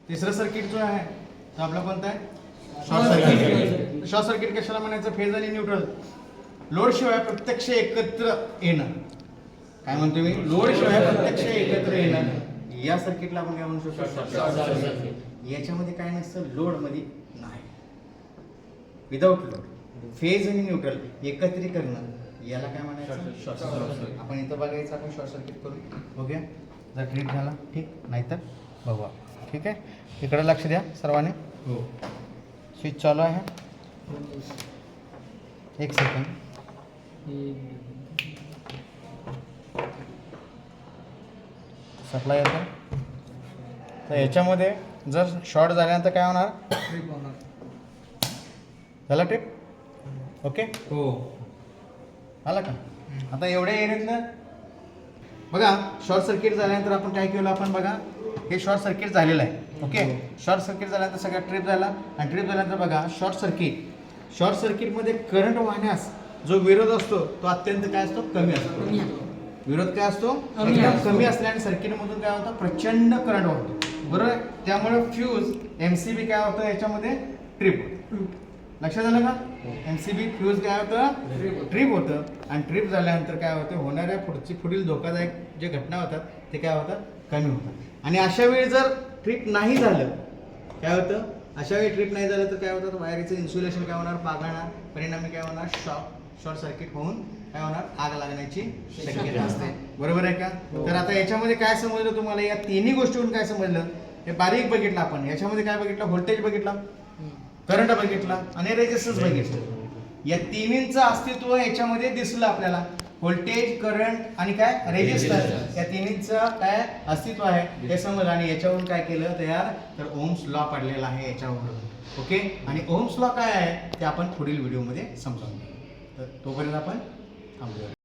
तिसरं सर्किट जो आहे तो आपला कोणता आहे शॉर्ट सर्किट. शॉर्ट सर्किट कशाला म्हणायचं फेज आणि न्यूट्रल लोड शिवाय प्रत्यक्ष एकत्र येणं. काय म्हणतो मी लोड शिवाय प्रत्यक्ष एकत्र येणं या सर्किटला आपण काय म्हणू शकतो शॉर्ट सर्किट. याच्यामध्ये काय नसतं लोड मध्ये नाही विदाउट लोड फेज आणि न्यूट्रल एकत्रीकरण याला काय म्हणायचं शॉर्ट सर्किट. आपण इथं बघायचं आपण शॉर्ट सर्किट करू बघूया जर ट्रिप झाला ठीक नाहीतर बघूया ठीक आहे. इकडे लक्ष द्या सर्वांनी. हो स्विच चालू आहे. एक सेकंड. सप्लाय येतो तर याच्यामध्ये जर शॉर्ट झाल्यानंतर काय होणार ट्रिप होणार. झाला ट्रिप ओके हो आला का. आता एवढ्या एरियातनं बघा शॉर्ट सर्किट झाल्यानंतर आपण काय केलं आपण बघा हे शॉर्ट सर्किट झालेलं आहे ओके. शॉर्ट सर्किट झाल्यानंतर सगळा ट्रिप झाला आणि ट्रिप झाल्यानंतर बघा शॉर्ट सर्किटमध्ये करंट वाहण्यास जो विरोध असतो तो अत्यंत काय असतो कमी असतो. विरोध काय असतो एकदम कमी असल्याने सर्किटमधून काय होतं प्रचंड करंट वाहतो बरोबर. त्यामुळे फ्यूज एमसीबी काय होतं याच्यामध्ये ट्रिप होतं. लक्षात आलं का. एमसीबी फ्यूज काय होतं ट्रिप होतं आणि ट्रिप झाल्यानंतर काय होतं होणाऱ्या पुढील धोकादायक जे घटना होतात ते काय होतात कमी होतात. आणि अशा वेळी जर ट्रिप नाही झालं काय होतं अशा वेळी ट्रिप नाही झालं तर काय होतं वायरीचं इन्सुलेशन काय होणार पागणार परिणामी काय होणार शॉर्ट सर्किट होऊन काय होणार आग लागण्याची शक्यता असते बरोबर आहे का. तर आता याच्यामध्ये काय समजलं तुम्हाला या तिन्ही गोष्टीवरून काय समजलं हे बारीक बघितलं आपण. याच्यामध्ये काय बघितलं व्होल्टेज बघितला करंट बघितला आणि रेजिस्टन्स बघितलं. या तिन्हींचं अस्तित्व याच्यामध्ये दिसलं आपल्याला. व्होल्टेज करंट आणि काय रेजिस्टन्स या तिन्हींचं काय अस्तित्व आहे हे समजलं. आणि याच्यावरून काय केलं तयार तर ओम्स लॉ पडलेला आहे याच्यावरून ओके. आणि ओम्स लॉ काय आहे ते आपण पुढील व्हिडिओमध्ये समजावून घेऊ. तर तोपर्यंत आपण थांबूया.